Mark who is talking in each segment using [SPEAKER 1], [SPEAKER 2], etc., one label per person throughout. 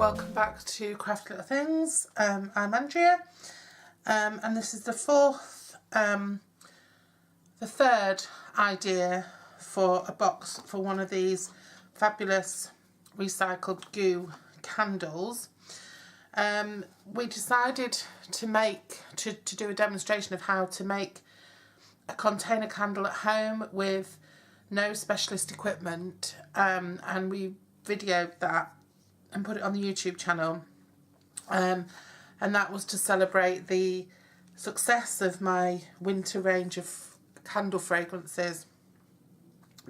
[SPEAKER 1] welcome back to Craft Little Things. I'm Andrea, and this is the third idea for a box for one of these fabulous recycled goo candles. We decided to do a demonstration of how to make a container candle at home with no specialist equipment, and we videoed that and put it on the YouTube channel, and that was to celebrate the success of my winter range of candle fragrances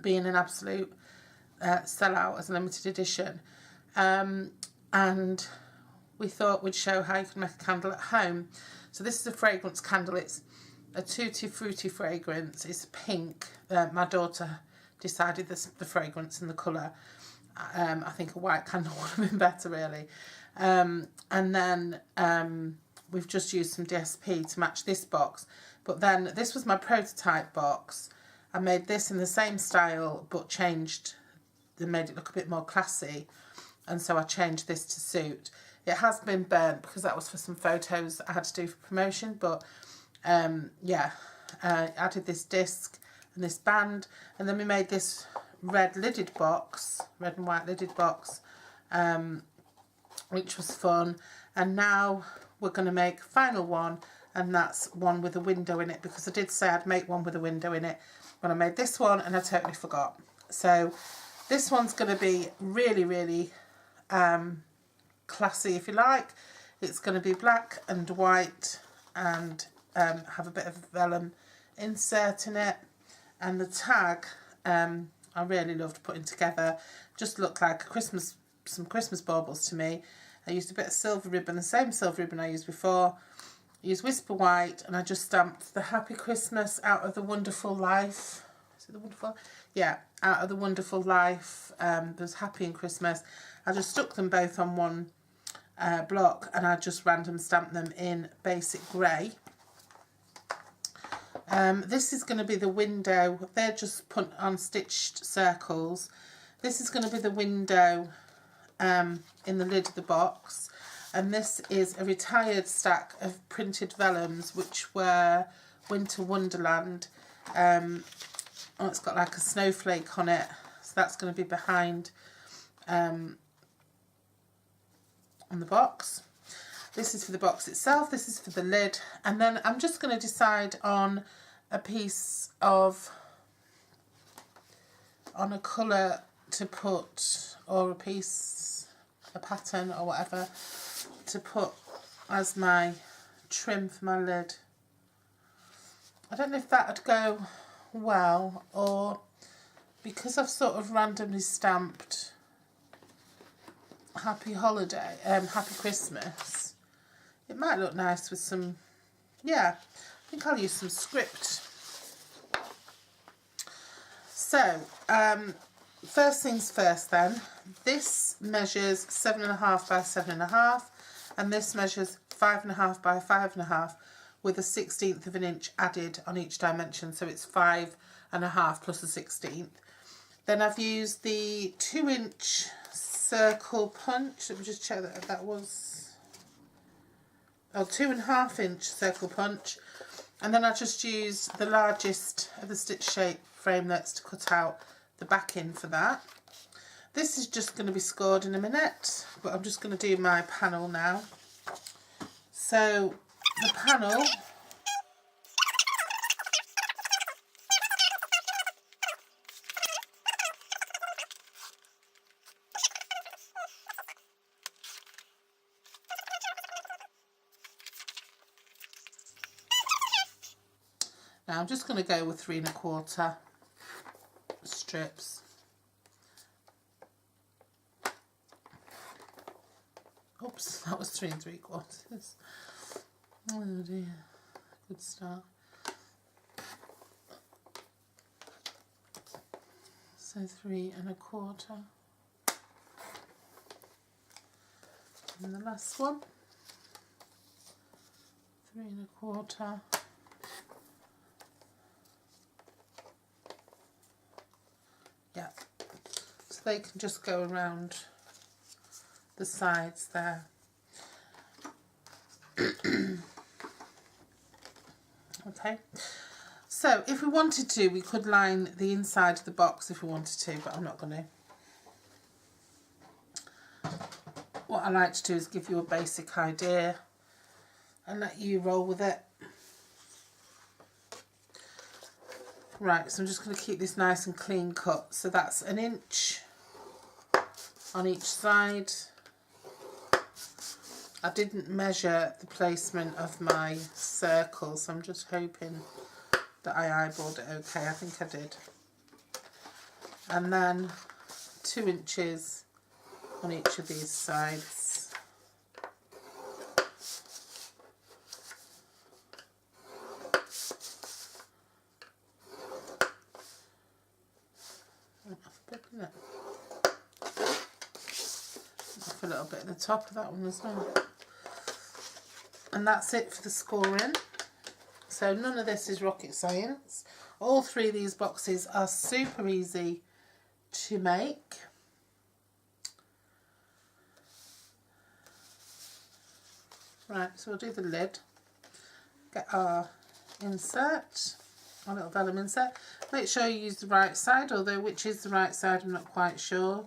[SPEAKER 1] being an absolute sellout as a limited edition, and we thought we'd show how you can make a candle at home. So this is a fragrance candle. It's a tutti frutti fragrance. It's pink. My daughter decided the fragrance and the colour. I think a white candle would have been better, really. And then we've just used some DSP to match this box. But then this was my prototype box. I made this in the same style but changed and made it look a bit more classy. And so I changed this to suit. It has been burnt because that was for some photos I had to do for promotion. But yeah, I added this disc and this band. And then we made this red and white lidded box, which was fun. And now we're going to make a final one, and that's one with a window in it, because I did say I'd make one with a window in it when I made this one and I totally forgot. So this one's going to be really, really classy, if you like. It's going to be black and white and have a bit of vellum insert in it, and the tag I really loved putting together. Just looked like some Christmas baubles to me. I used a bit of silver ribbon, the same silver ribbon I used before. I used Whisper White, and I just stamped the Happy Christmas out of the Wonderful Life. Is it the Wonderful? Yeah, out of the Wonderful Life. There's Happy and Christmas. I just stuck them both on one block, and I just random stamped them in basic grey. This is going to be the window. They're just put on stitched circles. This is going to be the window in the lid of the box, and this is a retired stack of printed vellums which were Winter Wonderland. Oh, it's got like a snowflake on it, so that's going to be behind on the box. This is for the box itself, this is for the lid, and then I'm just going to decide on a piece of, on a colour to put, or a pattern or whatever to put as my trim for my lid. I don't know if that would go well, or because I've sort of randomly stamped Happy Christmas, it might look nice with some, yeah, I think I'll use some script. So, first things first then, this measures 7.5 by 7.5, and this measures 5.5 by 5.5, with a 1/16 of an inch added on each dimension, so it's 5.5 plus a 1/16. Then I've used the 2-inch circle punch. Let me just check that was 2.5-inch circle punch, and then I just used the largest of the stitch shape framelets to cut out the backing for that. This is just going to be scored in a minute, but I'm just going to do my panel now. So the panel, now I'm just going to go with 3 1/4 strips. Oops, that was 3 3/4. Oh dear, good start. So 3 1/4. And the last one, 3 1/4. Yeah, so they can just go around the sides there. Okay, so if we wanted to, we could line the inside of the box if we wanted to, but I'm not going to. What I like to do is give you a basic idea and let you roll with it. Right, so I'm just going to keep this nice and clean cut. So that's 1 inch on each side. I didn't measure the placement of my circle, so I'm just hoping that I eyeballed it okay. I think I did. And then 2 inches on each of these sides. Off a little bit at the top of that one as well. And that's it for the scoring. So none of this is rocket science. All 3 of these boxes are super easy to make. Right, so we'll do the lid. Get our insert, our little vellum insert. Make sure you use the right side, although which is the right side I'm not quite sure.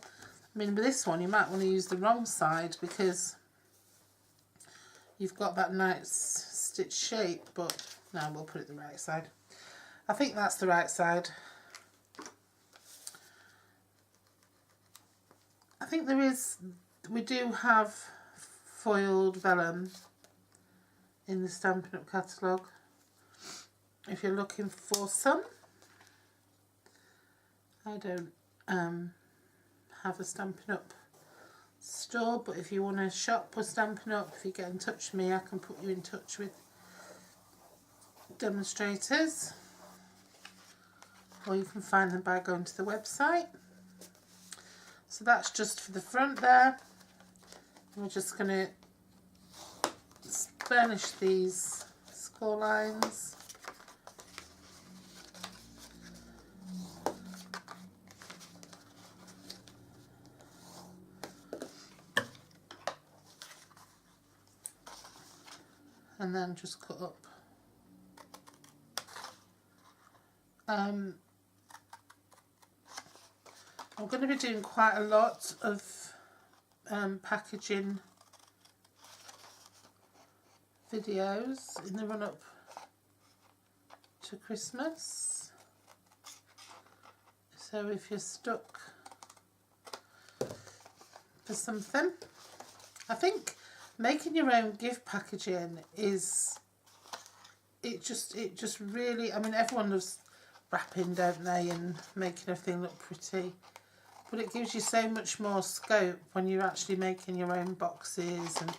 [SPEAKER 1] I mean, with this one you might want to use the wrong side because you've got that nice stitch shape, but no, we'll put it the right side. I think that's the right side. I think we do have foiled vellum in the Stampin' Up catalogue if you're looking for some. I don't have a Stampin' Up store, but if you want to shop for Stampin' Up, if you get in touch with me, I can put you in touch with demonstrators, or you can find them by going to the website. So that's just for the front there. We're just going to burnish these score lines. And then just cut up. I'm going to be doing quite a lot of packaging videos in the run-up to Christmas. So if you're stuck for something, I think making your own gift packaging is, it just really, I mean, everyone loves wrapping, don't they, and making everything look pretty, but it gives you so much more scope when you're actually making your own boxes, and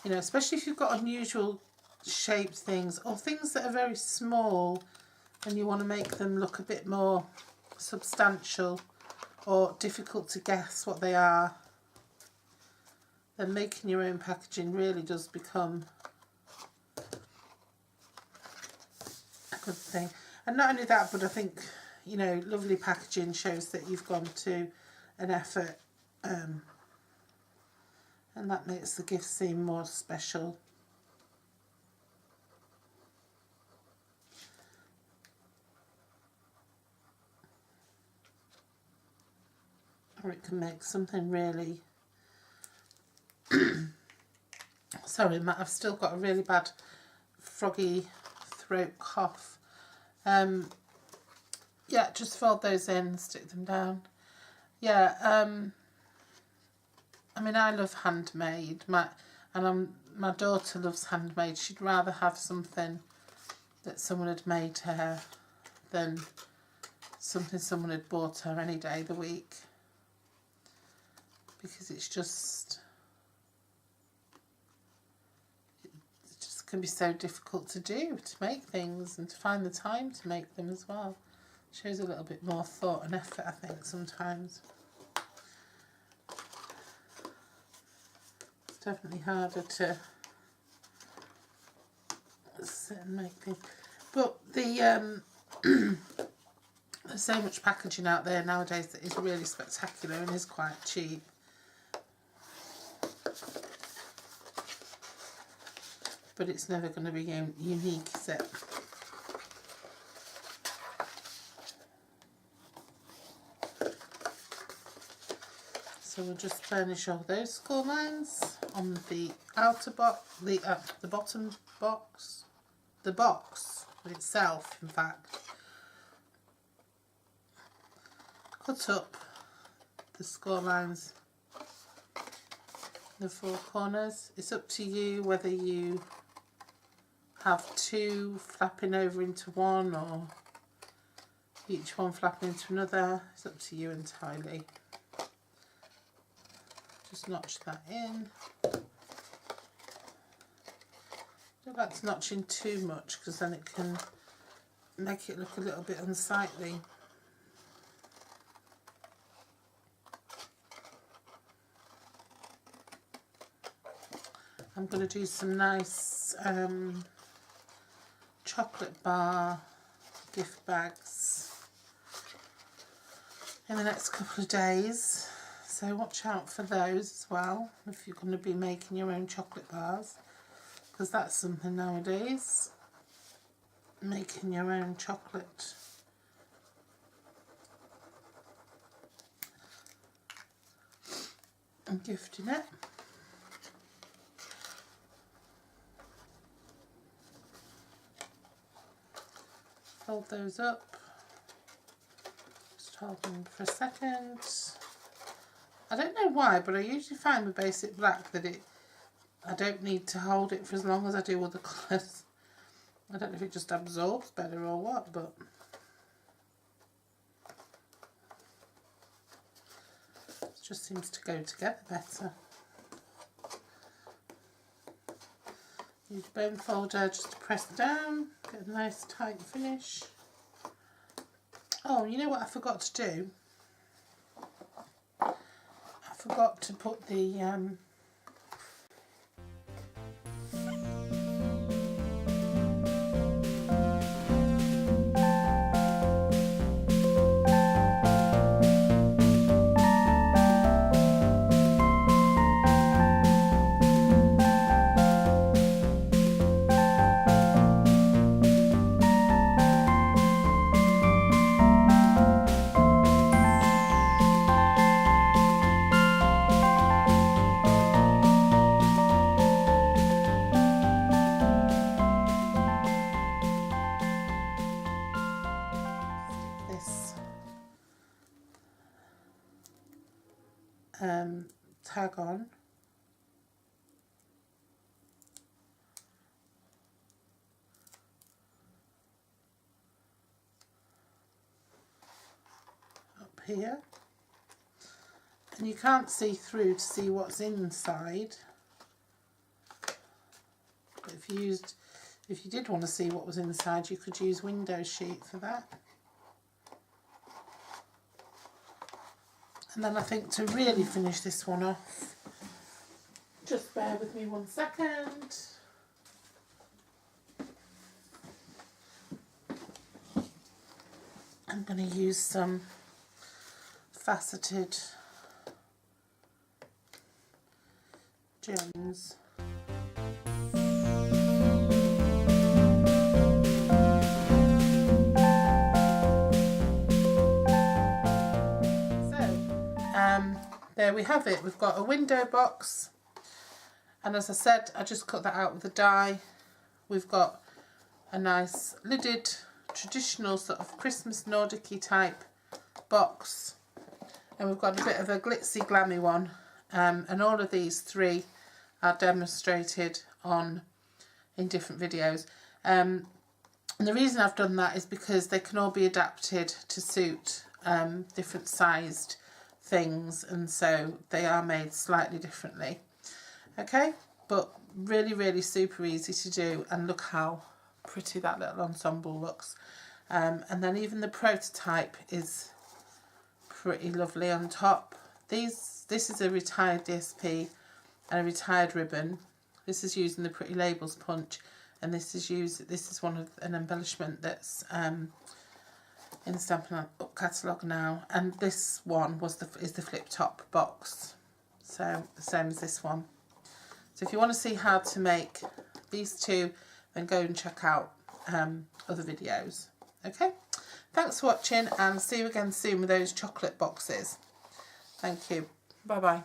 [SPEAKER 1] you know, especially if you've got unusual shaped things or things that are very small and you want to make them look a bit more substantial or difficult to guess what they are, then making your own packaging really does become a good thing. And not only that, but I think, you know, lovely packaging shows that you've gone to an effort, and that makes the gift seem more special. Or it can make something really sorry Matt, I've still got a really bad froggy throat cough. Yeah, just fold those in, stick them down. Yeah, I mean, I love handmade, my daughter loves handmade. She'd rather have something that someone had made to her than something someone had bought her any day of the week, because it just can be so difficult to do, to make things and to find the time to make them as well. Shows a little bit more thought and effort, I think, sometimes. It's definitely harder to sit and make things. But the there's so much packaging out there nowadays that is really spectacular and is quite cheap. but it's never going to be unique, is it? So we'll just furnish all those score lines on the outer box, the bottom box, the box itself, in fact. Cut up the score lines, the four corners. It's up to you whether you have two flapping over into one or each one flapping into another. It's up to you entirely. Just notch that in. Don't like to notch in too much because then it can make it look a little bit unsightly. I'm going to do some nice chocolate bar gift bags in the next couple of days. So watch out for those as well if you're going to be making your own chocolate bars, because that's something nowadays, making your own chocolate. And gifting it. Fold those up. Just hold them for a second. I don't know why, but I usually find with basic black that I don't need to hold it for as long as I do other colours. I don't know if it just absorbs better or what, but it just seems to go together better. Use a bone folder just to press down, get a nice tight finish. Oh, you know what I forgot to do? I forgot to put the tag on. Up here. And you can't see through to see what's inside. But if you did want to see what was inside, you could use window sheet for that. And then I think to really finish this one off, just bear with me 1 second. I'm going to use some faceted gems. There we have it. We've got a window box, and as I said, I just cut that out with a die. We've got a nice lidded, traditional sort of Christmas Nordic-y type box, and we've got a bit of a glitzy glammy one, and all of these three are demonstrated in different videos. And the reason I've done that is because they can all be adapted to suit different sized things, and so they are made slightly differently. Okay, but really super easy to do, and look how pretty that little ensemble looks. And then even the prototype is pretty lovely on top. This is a retired DSP and a retired ribbon. This is using the Pretty Labels punch, and this is one of an embellishment that's in the Stampin' Up catalogue now, and this one is the flip top box, so the same as this one. So if you want to see how to make these two, then go and check out other videos. Okay, thanks for watching, and see you again soon with those chocolate boxes. Thank you. Bye bye.